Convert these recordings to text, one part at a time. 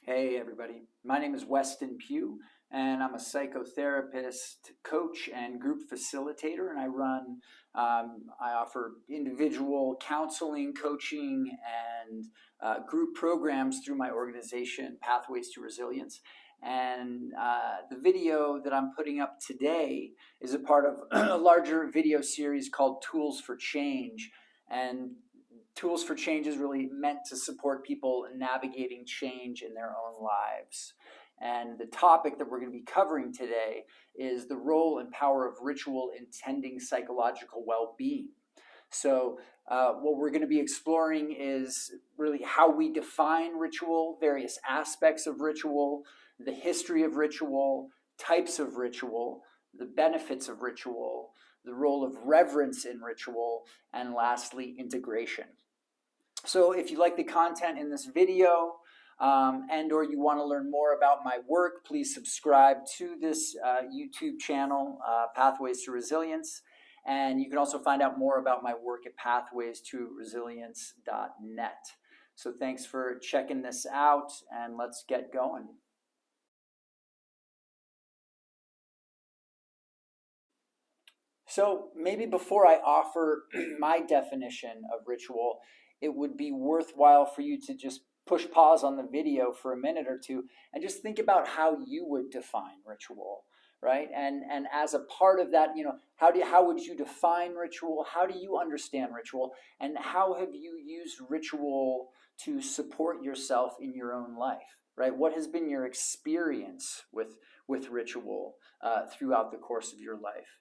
Hey everybody, my name is Weston Pugh and I'm a psychotherapist, coach, and group facilitator, and I offer individual counseling, coaching, and group programs through my organization, Pathways to Resilience. And the video that I'm putting up today is a part of a larger video series called Tools for Change. And Tools for Change is really meant to support people navigating change in their own lives. And the topic that we're going to be covering today is the role and power of ritual in tending psychological well-being. So what we're going to be exploring is really how we define ritual, various aspects of ritual, the history of ritual, types of ritual, the benefits of ritual, the role of reverence in ritual, and lastly, integration. So if you like the content in this video and or you want to learn more about my work, please subscribe to this YouTube channel, Pathways to Resilience. And you can also find out more about my work at pathways2resilience.net. So thanks for checking this out, and let's get going. So maybe before I offer my definition of ritual, it would be worthwhile for you to just push pause on the video for a minute or two and just think about how you would define ritual, right? And as a part of that, how would you define ritual? How do you understand ritual? And how have you used ritual to support yourself in your own life, right? What has been your experience with ritual throughout the course of your life?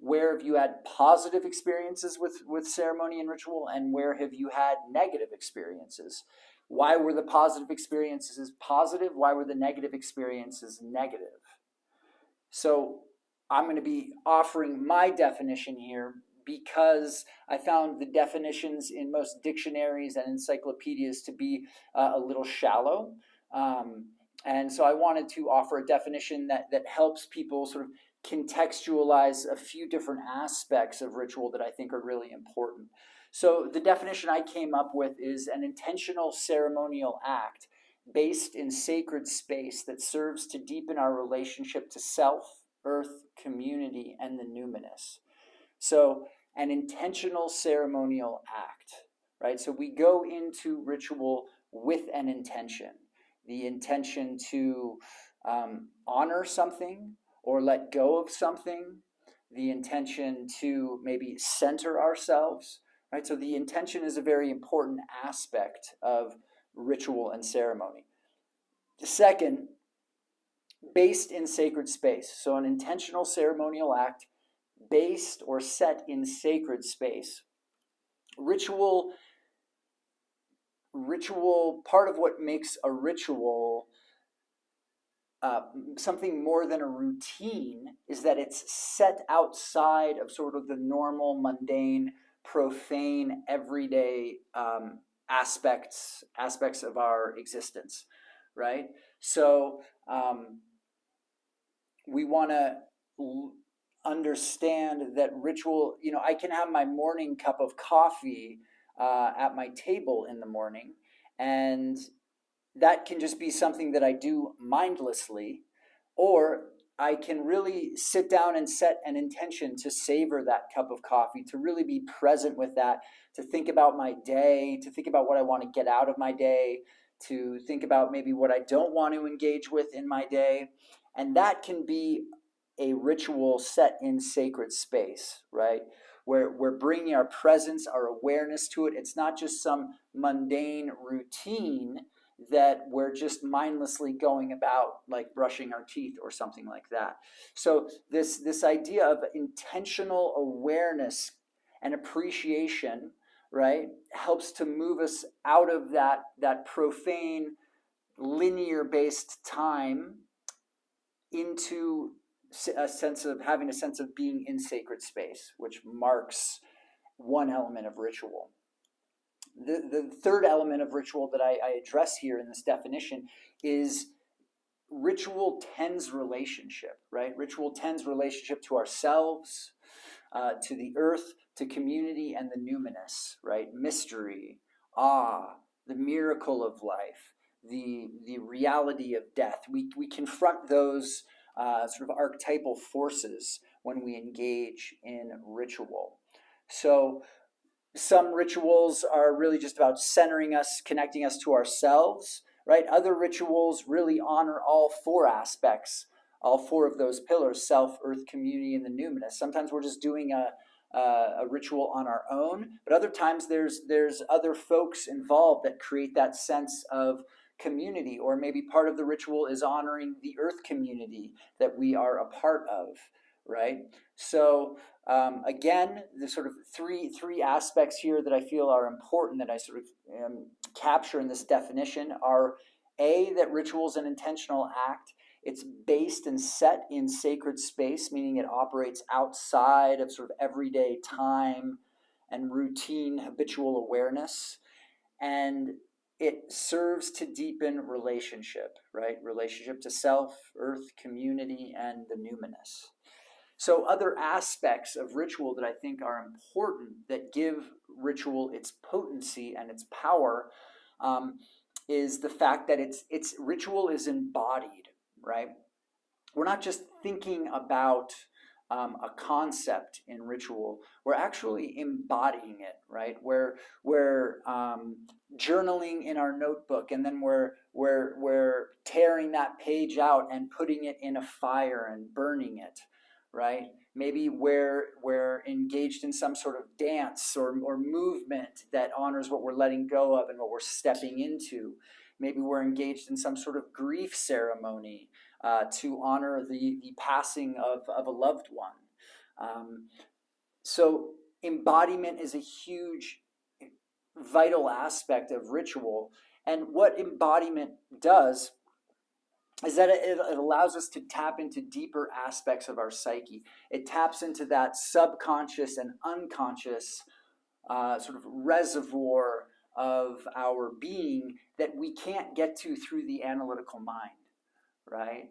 Where have you had positive experiences with ceremony and ritual, and where have you had negative experiences? Why were the positive experiences positive? Why were the negative experiences negative? So I'm going to be offering my definition here because I found the definitions in most dictionaries and encyclopedias to be a little shallow. And so I wanted to offer a definition that helps people sort of contextualize a few different aspects of ritual that I think are really important. So the definition I came up with is an intentional ceremonial act based in sacred space that serves to deepen our relationship to self, earth, community, and the numinous. So an intentional ceremonial act, right? So we go into ritual with an intention, the intention to honor something, or let go of something, the intention to maybe center ourselves, right? So the intention is a very important aspect of ritual and ceremony. Second, based in sacred space. So an intentional ceremonial act based or set in sacred space. Ritual, part of what makes a ritual something more than a routine is that it's set outside of sort of the normal, mundane, profane, everyday aspects of our existence, right? So we want to understand that ritual, I can have my morning cup of coffee at my table in the morning, and that can just be something that I do mindlessly, or I can really sit down and set an intention to savor that cup of coffee, to really be present with that, to think about my day, to think about what I want to get out of my day, to think about maybe what I don't want to engage with in my day. And that can be a ritual set in sacred space, right? Where we're bringing our presence, our awareness to it. It's not just some mundane routine that we're just mindlessly going about, like brushing our teeth or something like that. So this idea of intentional awareness and appreciation, right, helps to move us out of that profane, linear-based time into a sense of having a sense of being in sacred space, which marks one element of ritual. The third element of ritual that I address here in this definition is ritual tends relationship, right? Ritual tends relationship to ourselves, to the earth, to community, and the numinous, right? Mystery, awe, the miracle of life, the reality of death. We confront those sort of archetypal forces when we engage in ritual. So some rituals are really just about centering us, connecting us to ourselves, right? Other rituals really honor all four aspects, all four of those pillars: self, earth, community, and the numinous. Sometimes we're just doing a ritual on our own, but other times there's other folks involved that create that sense of community, or maybe part of the ritual is honoring the earth community that we are a part of, right? So again, the sort of three aspects here that I feel are important that I sort of capture in this definition are: A, that ritual is an intentional act. It's based and set in sacred space, meaning it operates outside of sort of everyday time and routine habitual awareness. And it serves to deepen relationship, right? Relationship to self, earth, community, and the numinous. So, other aspects of ritual that I think are important that give ritual its potency and its power is the fact that it's ritual is embodied, right? We're not just thinking about a concept in ritual, we're actually embodying it, right? We're journaling in our notebook, and then we're tearing that page out and putting it in a fire and burning it, right? Maybe we're engaged in some sort of dance or movement that honors what we're letting go of and what we're stepping into. Maybe we're engaged in some sort of grief ceremony to honor the passing of a loved one. So embodiment is a huge, vital aspect of ritual. And what embodiment does is that it allows us to tap into deeper aspects of our psyche. It taps into that subconscious and unconscious sort of reservoir of our being that we can't get to through the analytical mind, right?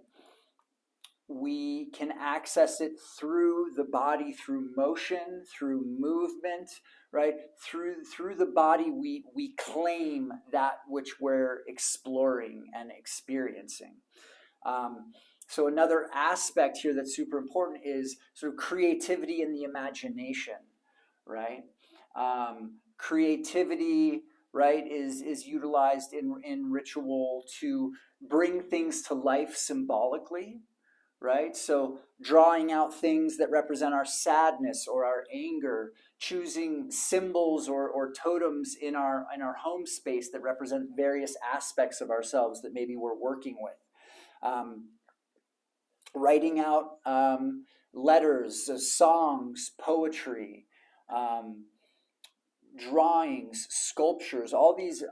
We can access it through the body, through motion, through movement, right? Through the body, we claim that which we're exploring and experiencing. So another aspect here that's super important is sort of creativity and the imagination, right? Creativity, right, is utilized in ritual to bring things to life symbolically, right? So drawing out things that represent our sadness or our anger, choosing symbols or totems in our home space that represent various aspects of ourselves that maybe we're working with. Writing out letters, songs, poetry, drawings, sculptures. All these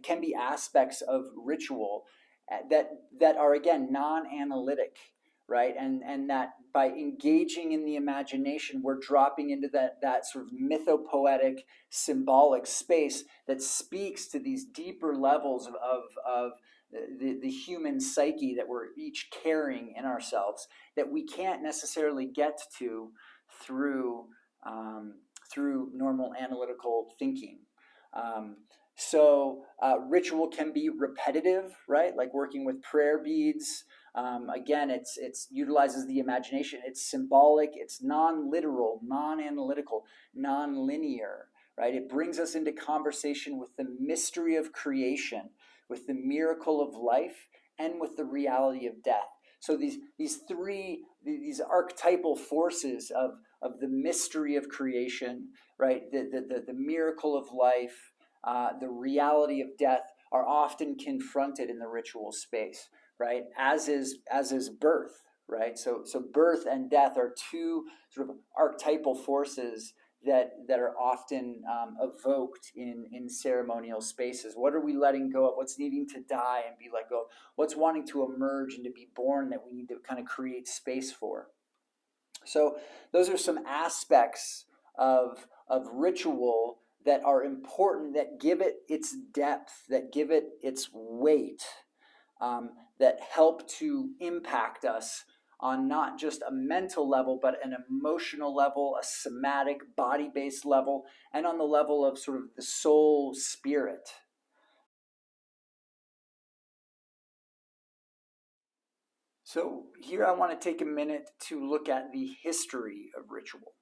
can be aspects of ritual that are again non-analytic, right? And that by engaging in the imagination, we're dropping into that sort of mythopoetic, symbolic space that speaks to these deeper levels of the human psyche that we're each carrying in ourselves that we can't necessarily get to through normal analytical thinking. So ritual can be repetitive, right? Like working with prayer beads. Again, it's utilizes the imagination. It's symbolic. It's non-literal, non-analytical, non-linear, right? It brings us into conversation with the mystery of creation, with the miracle of life, and with the reality of death. So these archetypal forces of the mystery of creation, right? The miracle of life, the reality of death are often confronted in the ritual space, right? As is birth, right? So birth and death are two sort of archetypal forces that are often evoked in ceremonial spaces. What are we letting go of? What's needing to die and be let go of? What's wanting to emerge and to be born that we need to kind of create space for? So those are some aspects of ritual that are important, that give it its depth, that give it its weight, that help to impact us on not just a mental level, but an emotional level, a somatic, body-based level, and on the level of sort of the soul spirit. So here I want to take a minute to look at the history of ritual.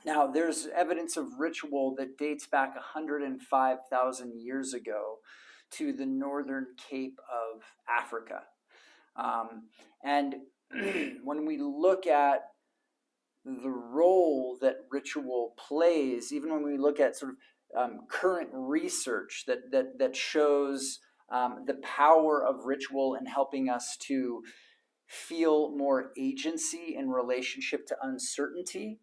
Now, there's evidence of ritual that dates back 105,000 years ago to the northern Cape of Africa. And when we look at the role that ritual plays, even when we look at sort of current research that shows the power of ritual in helping us to feel more agency in relationship to uncertainty.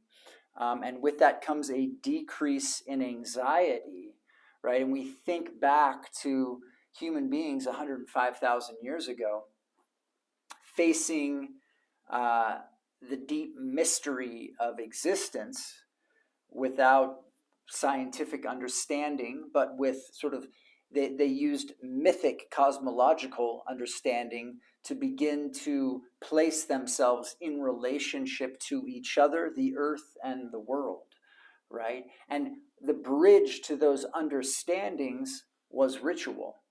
And with that comes a decrease in anxiety, right? And we think back to human beings 105,000 years ago facing the deep mystery of existence without scientific understanding, but with sort of they used mythic cosmological understanding to begin to place themselves in relationship to each other, the earth and the world, right? And the bridge to those understandings was ritual,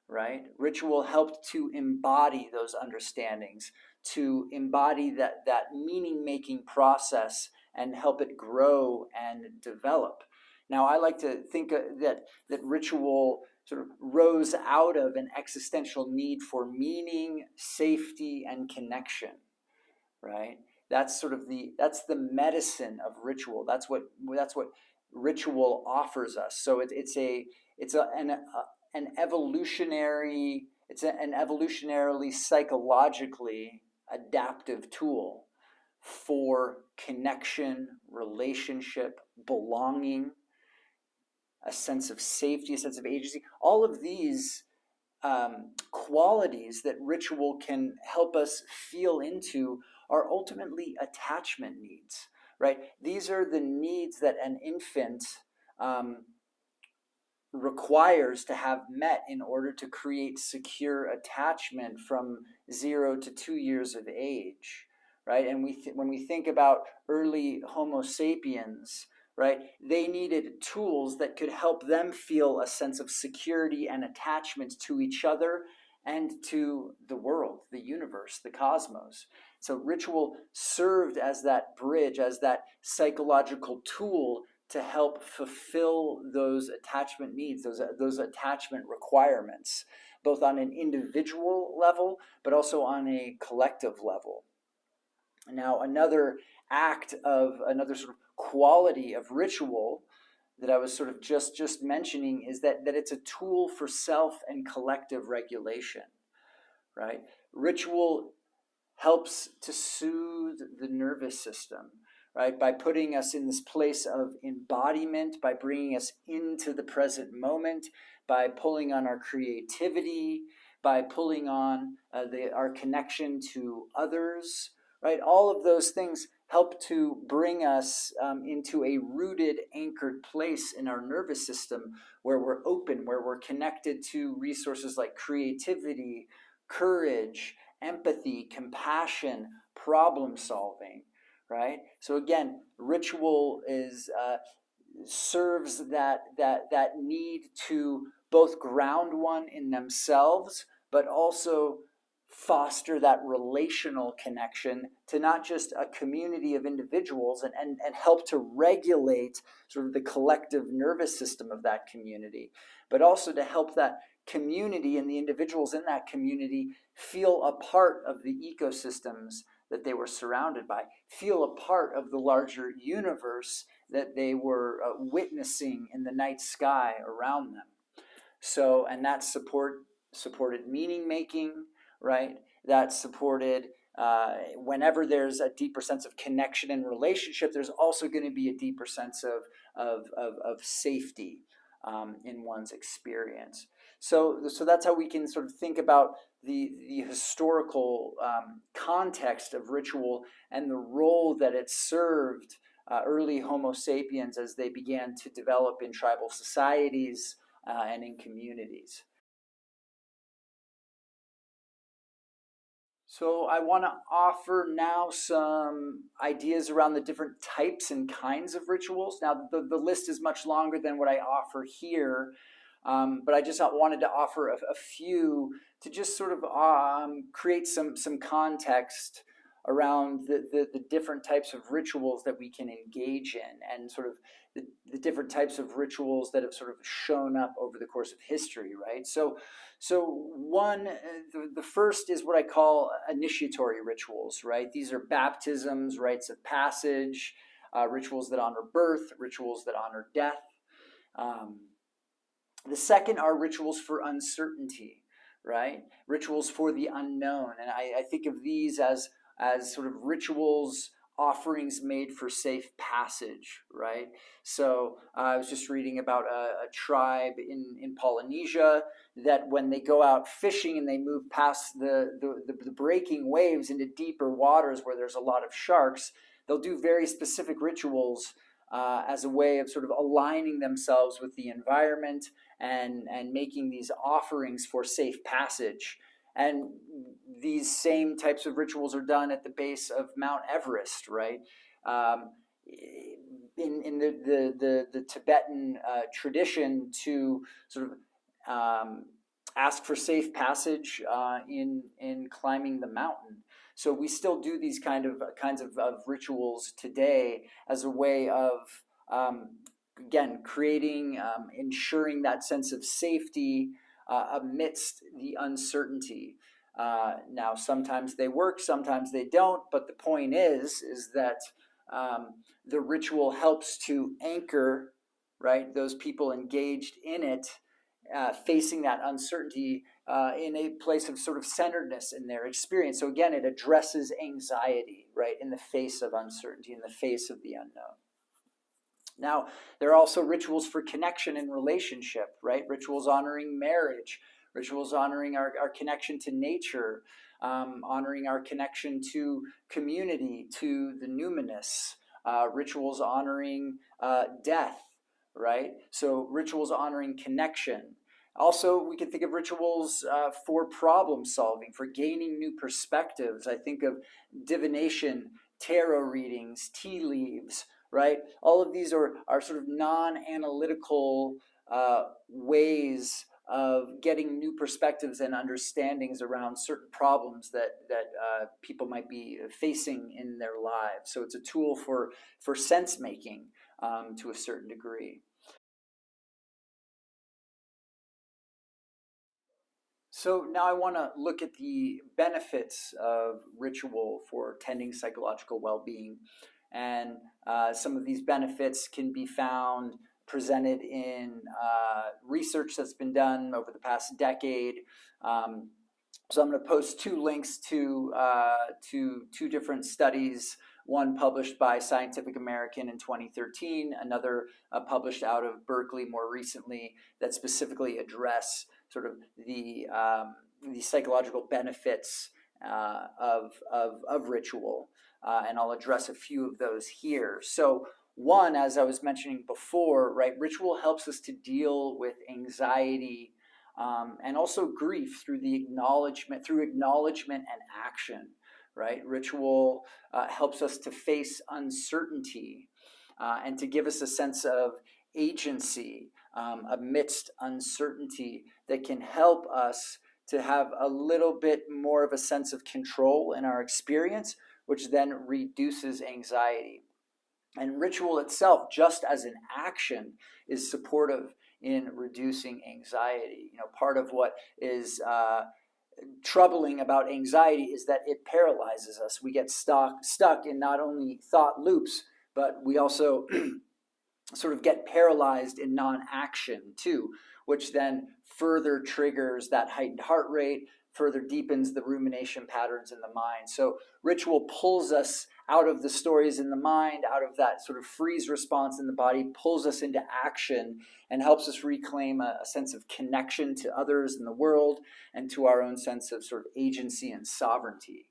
right? Ritual helped to embody those understandings, to embody that meaning-making process and help it grow and develop. Now, I like to think that ritual sort of rose out of an existential need for meaning, safety, and connection, right? That's the medicine of ritual. That's what ritual offers us. So an evolutionary, an evolutionarily psychologically adaptive tool for connection, relationship, belonging, a sense of safety, a sense of agency. All of these qualities that ritual can help us feel into are ultimately attachment needs, right? These are the needs that an infant requires to have met in order to create secure attachment from 0 to 2 years of age, right? And when we think about early Homo sapiens, right, they needed tools that could help them feel a sense of security and attachment to each other and to the world, the universe, the cosmos. So ritual served as that bridge, as that psychological tool to help fulfill those attachment needs, those attachment requirements, both on an individual level, but also on a collective level. Now, another sort of quality of ritual that I was sort of just mentioning is that it's a tool for self and collective regulation, right? Ritual helps to soothe the nervous system, right? By putting us in this place of embodiment, by bringing us into the present moment, by pulling on our creativity, by pulling on our connection to others, right? All of those things help to bring us into a rooted, anchored place in our nervous system where we're open, where we're connected to resources like creativity, courage, empathy, compassion, problem solving, right? So again, ritual serves that need to both ground one in themselves, but also foster that relational connection to not just a community of individuals and help to regulate sort of the collective nervous system of that community, but also to help that community and the individuals in that community feel a part of the ecosystems that they were surrounded by, feel a part of the larger universe that they were witnessing in the night sky around them. So, and that supported meaning making, right? That supported whenever there's a deeper sense of connection and relationship, there's also going to be a deeper sense of safety in one's experience. So that's how we can sort of think about the historical context of ritual and the role that it served early Homo sapiens as they began to develop in tribal societies and in communities. So I want to offer now some ideas around the different types and kinds of rituals. Now, the list is much longer than what I offer here, But I just wanted to offer a few to just sort of create some context around the different types of rituals that we can engage in, and sort of the different types of rituals that have sort of shown up over the course of history, right? So one, the first is what I call initiatory rituals, right? These are baptisms, rites of passage, rituals that honor birth, rituals that honor death. Um, the second are rituals for uncertainty, right? Rituals for the unknown. And I think of these as sort of rituals, offerings made for safe passage, right? So I was just reading about a tribe in Polynesia that when they go out fishing and they move past the breaking waves into deeper waters where there's a lot of sharks, they'll do very specific rituals as a way of sort of aligning themselves with the environment and making these offerings for safe passage. And these same types of rituals are done at the base of Mount Everest, right? Um, in the Tibetan tradition, to sort of ask for safe passage in climbing the mountain. So we still do these kinds of rituals today as a way of again creating, ensuring that sense of safety amidst the uncertainty. Now, sometimes they work, sometimes they don't, but the point is that the ritual helps to anchor, right, those people engaged in it, facing that uncertainty in a place of sort of centeredness in their experience. So again, it addresses anxiety, right, in the face of uncertainty, in the face of the unknown. Now, there are also rituals for connection and relationship, right? Rituals honoring marriage, rituals honoring our connection to nature, honoring our connection to community, to the numinous, rituals honoring death, right? So rituals honoring connection. Also, we can think of rituals for problem solving, for gaining new perspectives. I think of divination, tarot readings, tea leaves, right? All of these are sort of non-analytical ways of getting new perspectives and understandings around certain problems that people might be facing in their lives. So it's a tool for sense making to a certain degree. So now I want to look at the benefits of ritual for tending psychological well-being. And some of these benefits can be found presented in research that's been done over the past decade. So I'm going to post two links to two different studies. One published by Scientific American in 2013, another published out of Berkeley more recently, that specifically address sort of the psychological benefits of ritual, and I'll address a few of those here. So one, as I was mentioning before, right, ritual helps us to deal with anxiety and also grief through acknowledgement and action, right? Ritual helps us to face uncertainty and to give us a sense of agency amidst uncertainty that can help us to have a little bit more of a sense of control in our experience, which then reduces anxiety. And ritual itself, just as an action, is supportive in reducing anxiety. You know, part of what is troubling about anxiety is that it paralyzes us. We get stuck in not only thought loops, but we also sort of get paralyzed in non-action too, which then further triggers that heightened heart rate, further deepens the rumination patterns in the mind. So ritual pulls us out of the stories in the mind, out of that sort of freeze response in the body, pulls us into action and helps us reclaim a sense of connection to others in the world and to our own sense of sort of agency and sovereignty.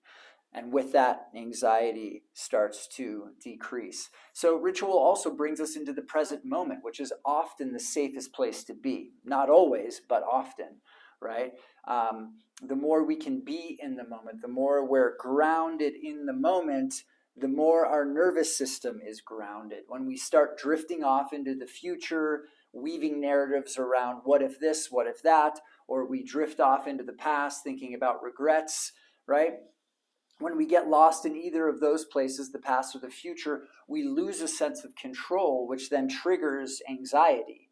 And with that, anxiety starts to decrease. So ritual also brings us into the present moment, which is often the safest place to be. Not always, but often, right? The more we can be in the moment, the more we're grounded in the moment, the more our nervous system is grounded. When we start drifting off into the future, weaving narratives around what if this, what if that, or we drift off into the past thinking about regrets, right? When we get lost in either of those places, the past or the future, we lose a sense of control, which then triggers anxiety.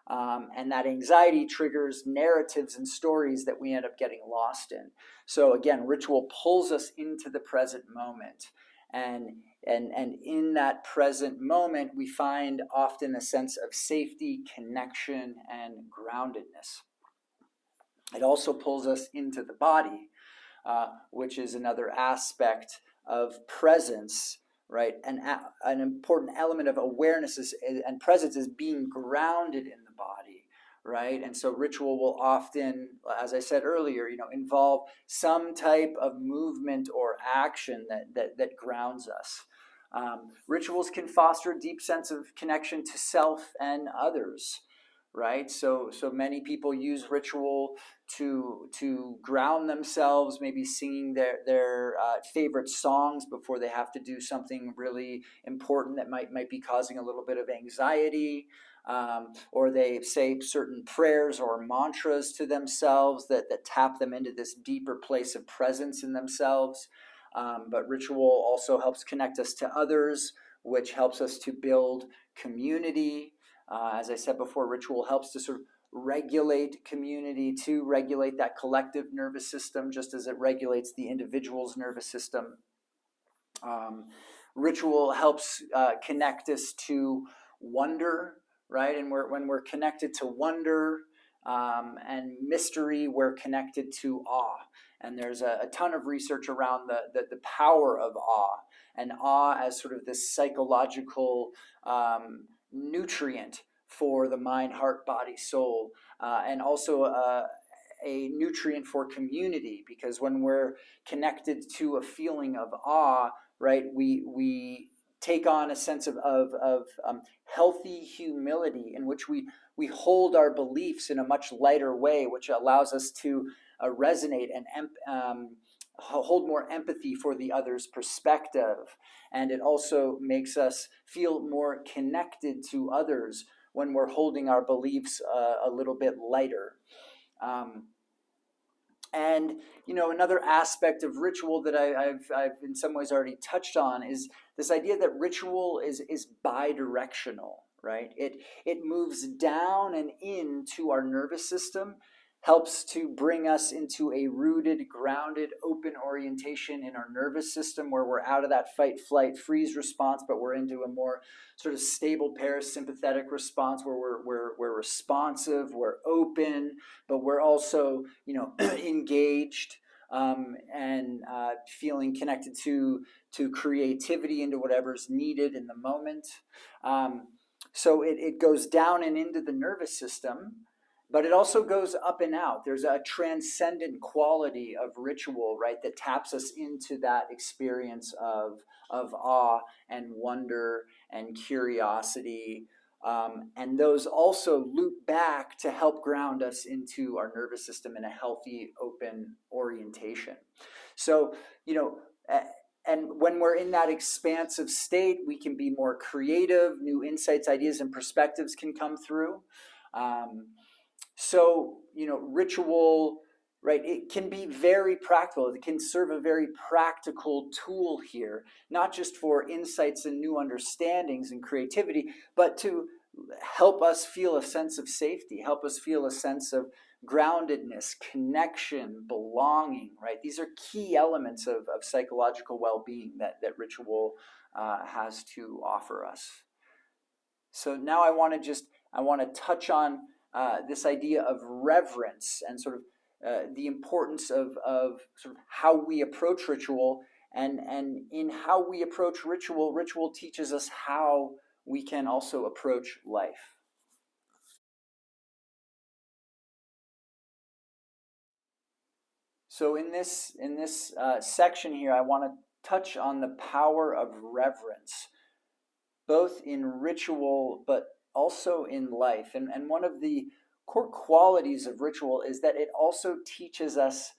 And that anxiety triggers narratives and stories that we end up getting lost in. So again, ritual pulls us into the present moment. And in that present moment, we find often a sense of safety, connection, and groundedness. It also pulls us into the body, which is another aspect of presence, right? An important element of awareness and presence is being grounded in the body, right? And so ritual will often, as I said earlier, involve some type of movement or action that grounds us. Rituals can foster a deep sense of connection to self and others, right? So many people use ritual to ground themselves, maybe singing their favorite songs before they have to do something really important that might be causing a little bit of anxiety. Or they say certain prayers or mantras to themselves that tap them into this deeper place of presence in themselves. But ritual also helps connect us to others, which helps us to build community. As I said before, ritual helps to sort of regulate community, to regulate that collective nervous system, just as it regulates the individual's nervous system. Ritual helps connect us to wonder, right? And when we're connected to wonder and mystery, we're connected to awe. And there's a ton of research around the power of awe, and awe as sort of this psychological nutrient for the mind, heart, body, soul, and also a nutrient for community, because when we're connected to a feeling of awe, right, we take on a sense of healthy humility in which we hold our beliefs in a much lighter way, which allows us to resonate and hold more empathy for the other's perspective. And it also makes us feel more connected to others when we're holding our beliefs a little bit lighter. And another aspect of ritual that I've in some ways already touched on is this idea that ritual is bi-directional, right? It moves down and into our nervous system, helps to bring us into a rooted, grounded, open orientation in our nervous system, where we're out of that fight, flight, freeze response, but we're into a more sort of stable parasympathetic response, where we're responsive, we're open, but we're also engaged, and feeling connected to creativity, into whatever's needed in the moment. So it goes down and into the nervous system, but it also goes up and out. There's a transcendent quality of ritual, right, that taps us into that experience of awe and wonder and curiosity. And those also loop back to help ground us into our nervous system in a healthy, open orientation. So, and when we're in that expansive state, we can be more creative, new insights, ideas, and perspectives can come through. So, ritual, right, it can be very practical. It can serve a very practical tool here, not just for insights and new understandings and creativity, but to help us feel a sense of safety, help us feel a sense of groundedness, connection, belonging, right? These are key elements of psychological well-being that ritual has to offer us. So now I want to touch on this idea of reverence and sort of the importance of sort of how we approach ritual, and in how we approach ritual, ritual teaches us how we can also approach life. So in this section here, I want to touch on the power of reverence, both in ritual but also in life. And one of the core qualities of ritual is that it also teaches us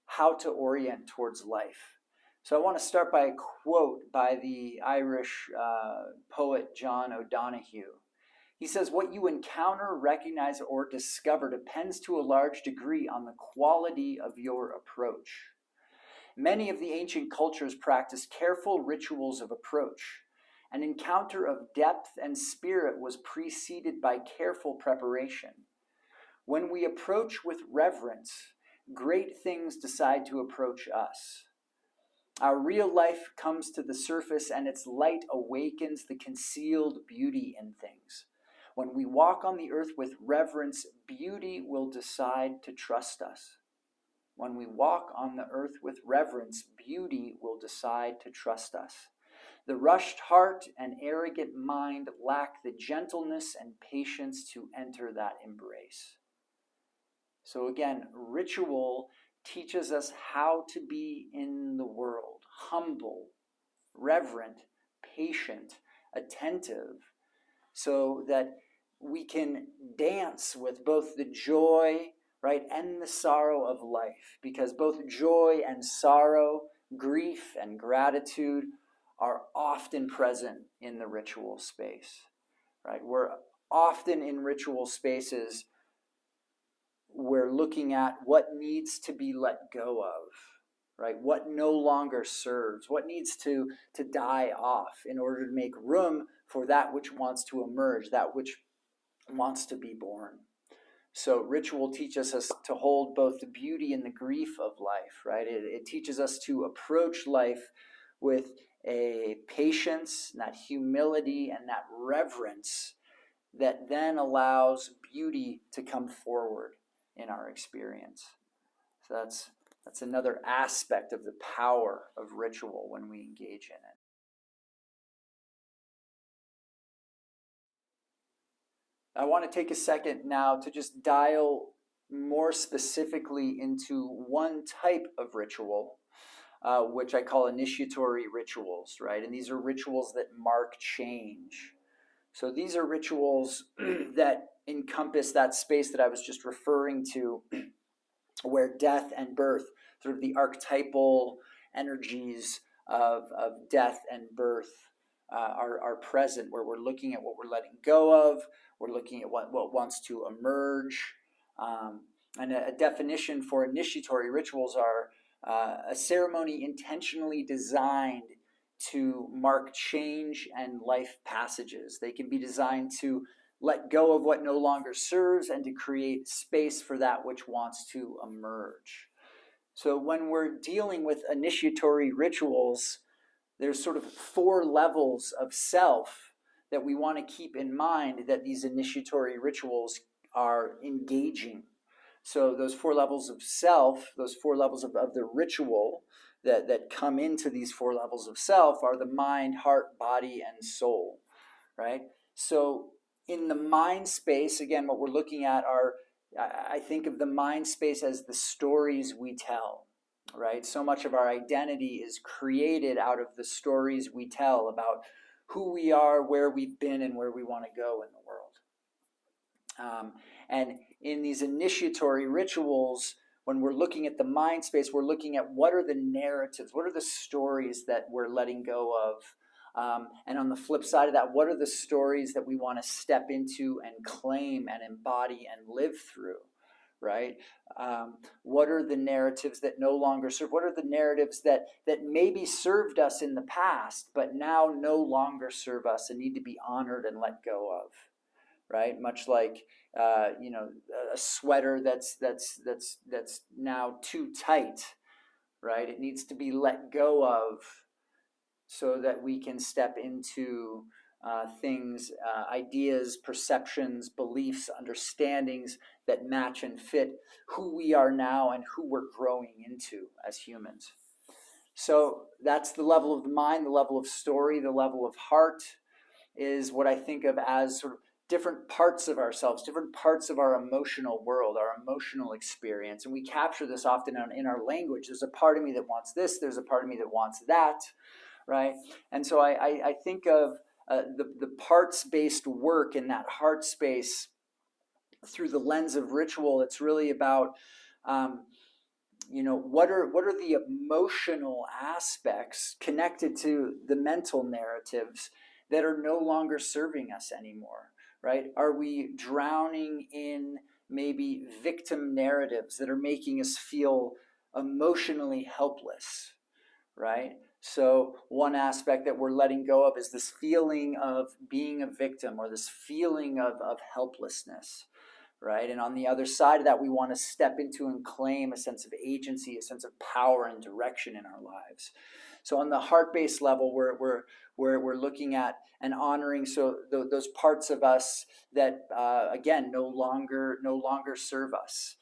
how to orient towards life. So I want to start by a quote by the Irish poet John O'Donoghue. He says, what you encounter, recognize, or discover depends to a large degree on the quality of your approach. Many of the ancient cultures practiced careful rituals of approach. An encounter of depth and spirit was preceded by careful preparation. When we approach with reverence, great things decide to approach us. Our real life comes to the surface and its light awakens the concealed beauty in things. When we walk on the earth with reverence, beauty will decide to trust us. When we walk on the earth with reverence, beauty will decide to trust us. The rushed heart and arrogant mind lack the gentleness and patience to enter that embrace. So again, ritual teaches us how to be in the world, humble, reverent, patient, attentive, so that we can dance with both the joy, right, and the sorrow of life, because both joy and sorrow, grief and gratitude are often present in the ritual space, right? We're often in ritual spaces, we're looking at what needs to be let go of, right? What no longer serves, what needs to die off in order to make room for that which wants to emerge, that which wants to be born. So ritual teaches us to hold both the beauty and the grief of life, right? It teaches us to approach life with a patience, that humility, and that reverence that then allows beauty to come forward in our experience. So that's another aspect of the power of ritual when we engage in it. I want to take a second now to just dial more specifically into one type of ritual, which I call initiatory rituals, right? And these are rituals that mark change. So these are rituals that encompass that space that I was just referring to, where death and birth, sort of the archetypal energies of death and birth, are present, where we're looking at what we're letting go of, we're looking at what wants to emerge. And a definition for initiatory rituals are a ceremony intentionally designed to mark change and life passages. They can be designed to let go of what no longer serves and to create space for that which wants to emerge. So when we're dealing with initiatory rituals, there's sort of 4 levels of self that we want to keep in mind that these initiatory rituals are engaging. So those 4 levels of self, those 4 levels of the ritual that come into these 4 levels of self are the mind, heart, body, and soul, right? So in the mind space, again, what we're looking at are, I think of the mind space as the stories we tell, right? So much of our identity is created out of the stories we tell about who we are, where we've been, and where we want to go in the world. And in these initiatory rituals, when we're looking at the mind space, we're looking at what are the narratives, what are the stories that we're letting go of. And on the flip side of that, what are the stories that we want to step into and claim and embody and live through, right? What are the narratives that no longer serve? What are the narratives that maybe served us in the past, but now no longer serve us and need to be honored and let go of, right? Much like a sweater that's now too tight, right? It needs to be let go of so that we can step into things, ideas, perceptions, beliefs, understandings that match and fit who we are now and who we're growing into as humans. So that's the level of the mind, the level of story, the level of heart is what I think of as sort of different parts of ourselves, different parts of our emotional world, our emotional experience. And we capture this often in our language. There's a part of me that wants this, there's a part of me that wants that, right? And so I think of the parts-based work in that heart space through the lens of ritual. It's really about what are the emotional aspects connected to the mental narratives that are no longer serving us anymore, right? Are we drowning in maybe victim narratives that are making us feel emotionally helpless, right? So one aspect that we're letting go of is this feeling of being a victim, or this feeling of helplessness, right? And on the other side of that, we want to step into and claim a sense of agency, a sense of power and direction in our lives. So on the heart-based level, we're looking at and honoring those parts of us that again no longer serve us.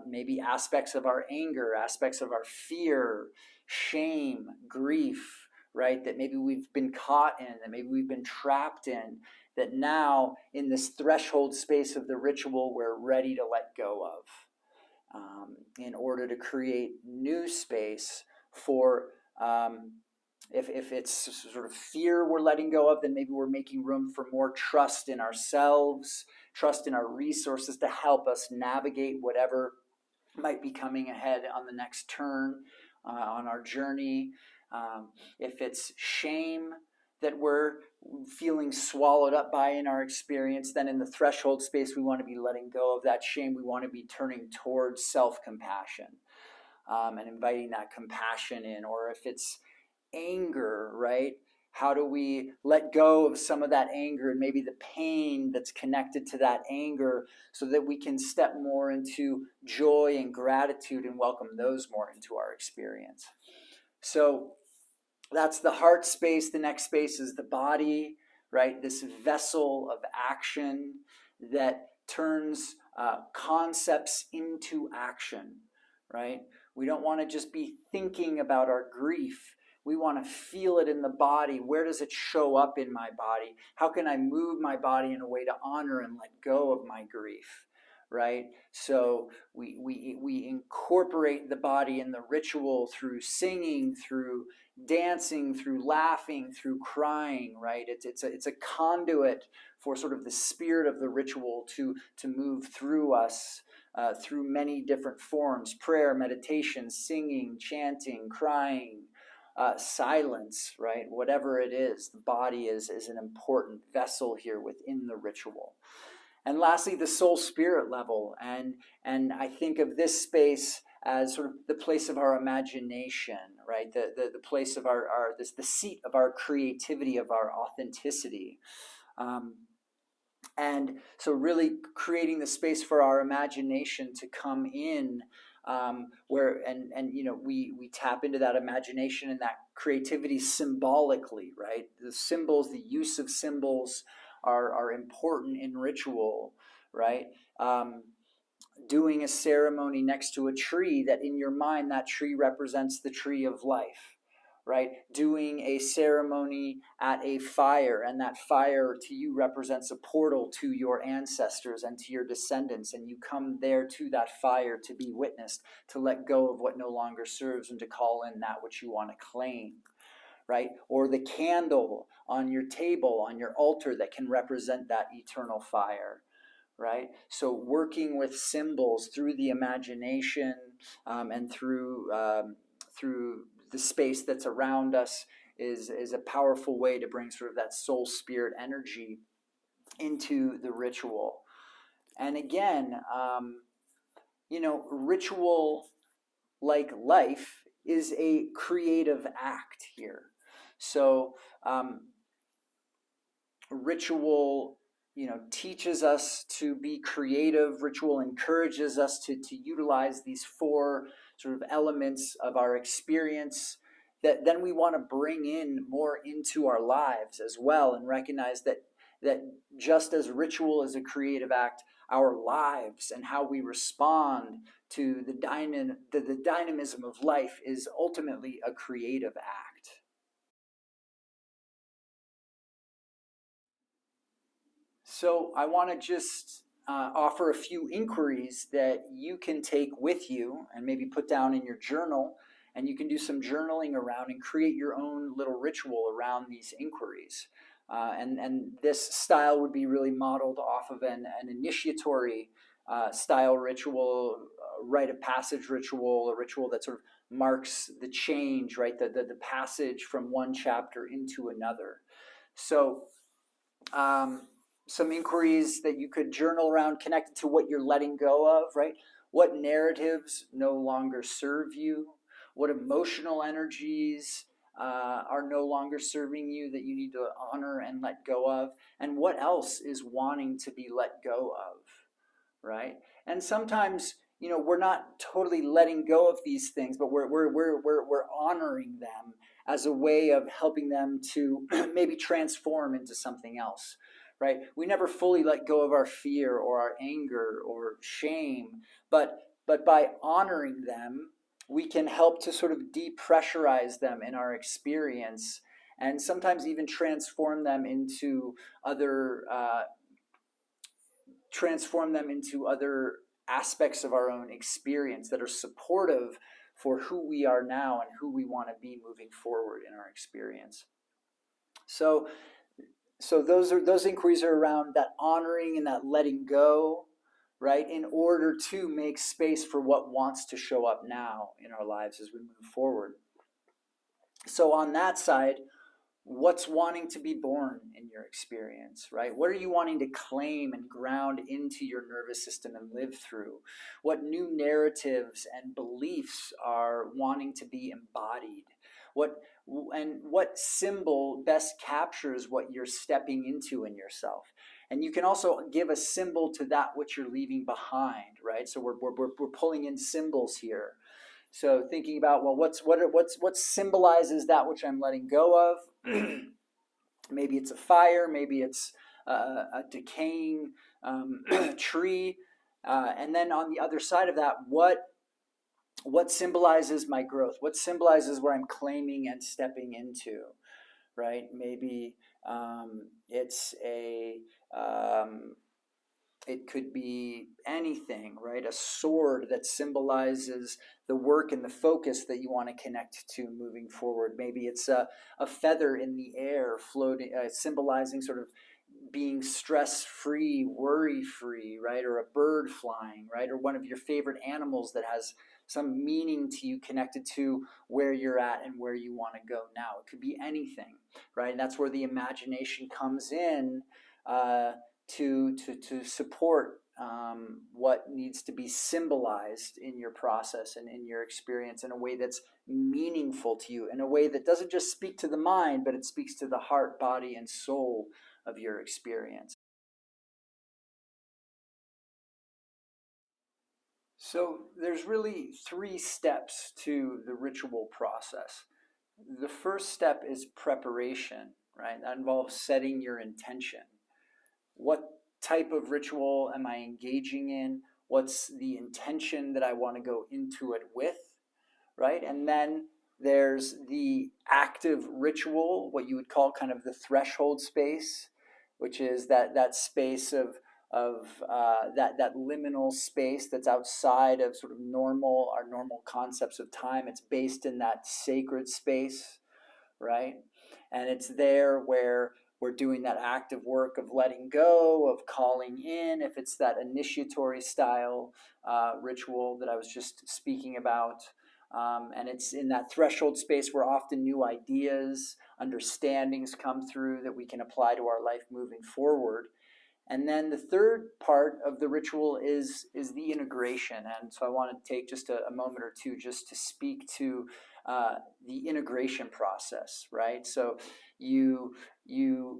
Maybe aspects of our anger, aspects of our fear, shame, grief, right? That maybe we've been caught in, that maybe we've been trapped in, that now in this threshold space of the ritual, we're ready to let go of, in order to create new space for, if it's sort of fear we're letting go of, then maybe we're making room for more trust in ourselves, trust in our resources to help us navigate whatever might be coming ahead on the next turn on our journey. If it's shame that we're feeling swallowed up by in our experience, then in the threshold space, we want to be letting go of that shame. We want to be turning towards self-compassion, and inviting that compassion in. Or if it's anger, right? How do we let go of some of that anger and maybe the pain that's connected to that anger, so that we can step more into joy and gratitude and welcome those more into our experience? So that's the heart space. The next space is the body, right? This vessel of action that turns concepts into action, right? We don't want to just be thinking about our grief. We want to feel it in the body. Where does it show up in my body? How can I move my body in a way to honor and let go of my grief, right? So we incorporate the body in the ritual through singing, through dancing, through laughing, through crying, right? It's a conduit for sort of the spirit of the ritual to move through us, through many different forms: prayer, meditation, singing, chanting, crying, silence, right? Whatever it is, the body is an important vessel here within the ritual. And lastly, the soul spirit level. And I think of this space as sort of the place of our imagination, right? The place of the seat of our creativity, of our authenticity. And so really creating the space for our imagination to come in, where we tap into that imagination and that creativity symbolically, right? The symbols, the use of symbols are important in ritual, right? Doing a ceremony next to a tree, that in your mind that tree represents the tree of life, right? Doing a ceremony at a fire, and that fire to you represents a portal to your ancestors and to your descendants, and you come there to that fire to be witnessed, to let go of what no longer serves and to call in that which you want to claim, right? Or the candle on your table, on your altar, that can represent that eternal fire, right? So working with symbols through the imagination, and through the space that's around us is a powerful way to bring sort of that soul spirit energy into the ritual. And again, ritual, like life, is a creative act here. So ritual teaches us to be creative. Ritual encourages us to utilize these four sort of elements of our experience that then we want to bring in more into our lives as well, and recognize that just as ritual is a creative act, our lives and how we respond to the dynamism of life is ultimately a creative act. So I want to just offer a few inquiries that you can take with you and maybe put down in your journal, and you can do some journaling around and create your own little ritual around these inquiries. And this style would be really modeled off of an initiatory style ritual, rite of passage ritual, a ritual that sort of marks the change, right? The passage from one chapter into another. So some inquiries that you could journal around connected to what you're letting go of, right? What narratives no longer serve you? What emotional energies are no longer serving you that you need to honor and let go of? And what else is wanting to be let go of, right? And sometimes, we're not totally letting go of these things, but we're honoring them as a way of helping them to maybe transform into something else, right? We never fully let go of our fear or our anger or shame, but by honoring them, we can help to sort of depressurize them in our experience, and sometimes even other transform them into other aspects of our own experience that are supportive for who we are now and who we want to be moving forward in our experience. So those inquiries are around that honoring and that letting go, right, in order to make space for what wants to show up now in our lives as we move forward. So on that side, what's wanting to be born in your experience, right? What are you wanting to claim and ground into your nervous system and live through? What new narratives and beliefs are wanting to be embodied? What symbol best captures what you're stepping into in yourself? And you can also give a symbol to that which you're leaving behind, right? So we're pulling in symbols here. So thinking about, well, what symbolizes that which I'm letting go of? Maybe it's a fire, maybe it's a decaying tree, and then on the other side of that, what symbolizes my growth? What symbolizes what I'm claiming and stepping into, right? Maybe it's a it could be anything, right? A sword that symbolizes the work and the focus that you want to connect to moving forward. Maybe it's a feather in the air floating, symbolizing sort of being stress-free, worry-free, right? Or a bird flying, right? Or one of your favorite animals that has some meaning to you connected to where you're at and where you want to go now. It could be anything, right? And that's where the imagination comes in to support what needs to be symbolized in your process and in your experience in a way that's meaningful to you, in a way that doesn't just speak to the mind, but it speaks to the heart, body, and soul of your experience. So there's really 3 steps to the ritual process. The first step is preparation, right? That involves setting your intention. What type of ritual am I engaging in? What's the intention that I want to go into it with, right? And then there's the active ritual, what you would call kind of the threshold space, which is that space of that liminal space that's outside of sort of our normal concepts of time. It's based in that sacred space, right? And it's there where we're doing that active work of letting go, of calling in, if it's that initiatory style ritual that I was just speaking about. And it's in that threshold space where often new ideas, understandings come through that we can apply to our life moving forward. And then the third part of the ritual is the integration. And so I want to take just a moment or two just to speak to the integration process, right? So you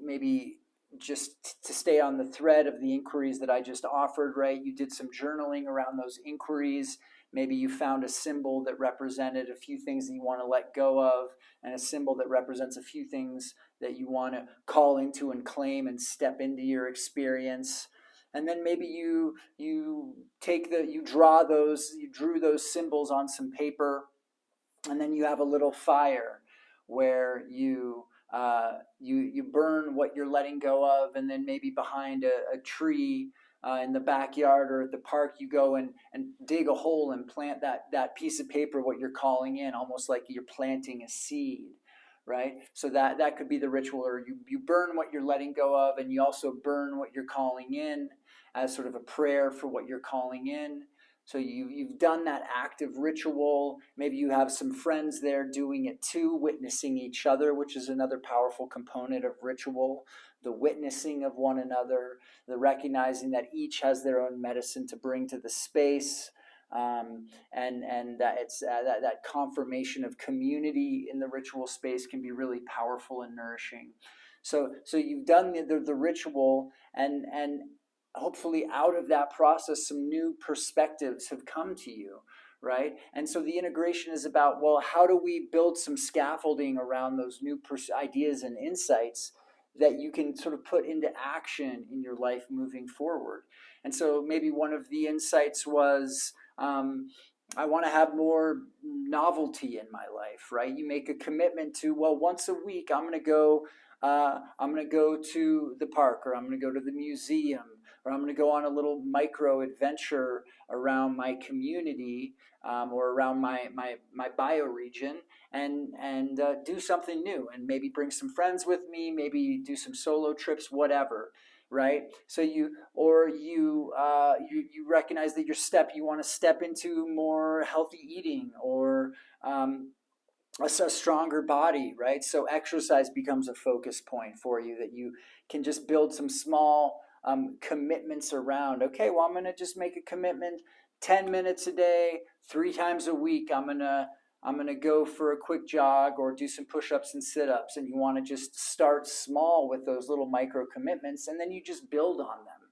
maybe just to stay on the thread of the inquiries that I just offered, right? You did some journaling around those inquiries. Maybe you found a symbol that represented a few things that you want to let go of, and a symbol that represents a few things that you want to call into and claim and step into your experience. And then maybe you drew those symbols on some paper, and then you have a little fire where you burn what you're letting go of, and then maybe behind a tree in the backyard or at the park, you go and dig a hole and plant that piece of paper, what you're calling in, almost like you're planting a seed, right? So that could be the ritual. Or you burn what you're letting go of, and you also burn what you're calling in as sort of a prayer for what you're calling in. So you've done that active ritual. Maybe you have some friends there doing it too, witnessing each other, which is another powerful component of ritual. The witnessing of one another, the recognizing that each has their own medicine to bring to the space, and that it's that confirmation of community in the ritual space can be really powerful and nourishing. So you've done the ritual, and hopefully out of that process some new perspectives have come to you, right? And so the integration is about, well, how do we build some scaffolding around those new ideas and insights that you can sort of put into action in your life moving forward. And so maybe one of the insights was, I want to have more novelty in my life, right? You make a commitment to, well, once a week I'm going to go. I'm going to go to the park, or I'm going to go to the museum, or I'm going to go on a little micro adventure around my community, or around my bioregion, and do something new, and maybe bring some friends with me, maybe do some solo trips, whatever, right? So you recognize that you want to step into more healthy eating, or a stronger body, right? So exercise becomes a focus point for you, that you can just build some small commitments around. Okay, well, I'm going to just make a commitment: 10 minutes a day, 3 times a week. I'm gonna go for a quick jog or do some push-ups and sit-ups. And you want to just start small with those little micro commitments, and then you just build on them.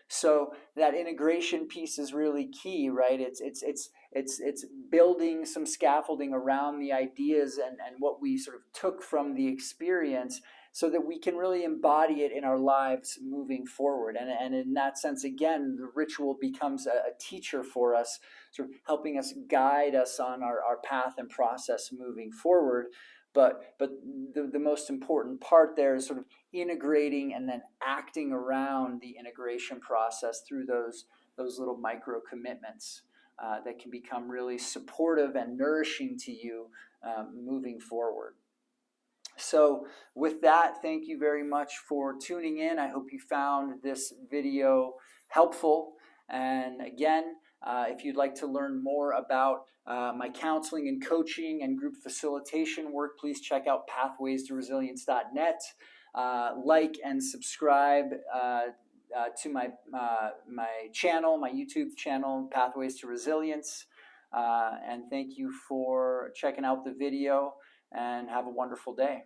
So that integration piece is really key, right? It's building some scaffolding around the ideas and what we sort of took from the experience, so that we can really embody it in our lives moving forward. And in that sense, again, the ritual becomes a teacher for us, sort of helping us guide us on our path and process moving forward. But the most important part there is sort of integrating and then acting around the integration process through those little micro commitments that can become really supportive and nourishing to you moving forward. So with that, thank you very much for tuning in. I hope you found this video helpful. And again, if you'd like to learn more about my counseling and coaching and group facilitation work, please check out pathways-to-resilience.net. Like and subscribe to my channel, my YouTube channel, Pathways to Resilience. And thank you for checking out the video, and have a wonderful day.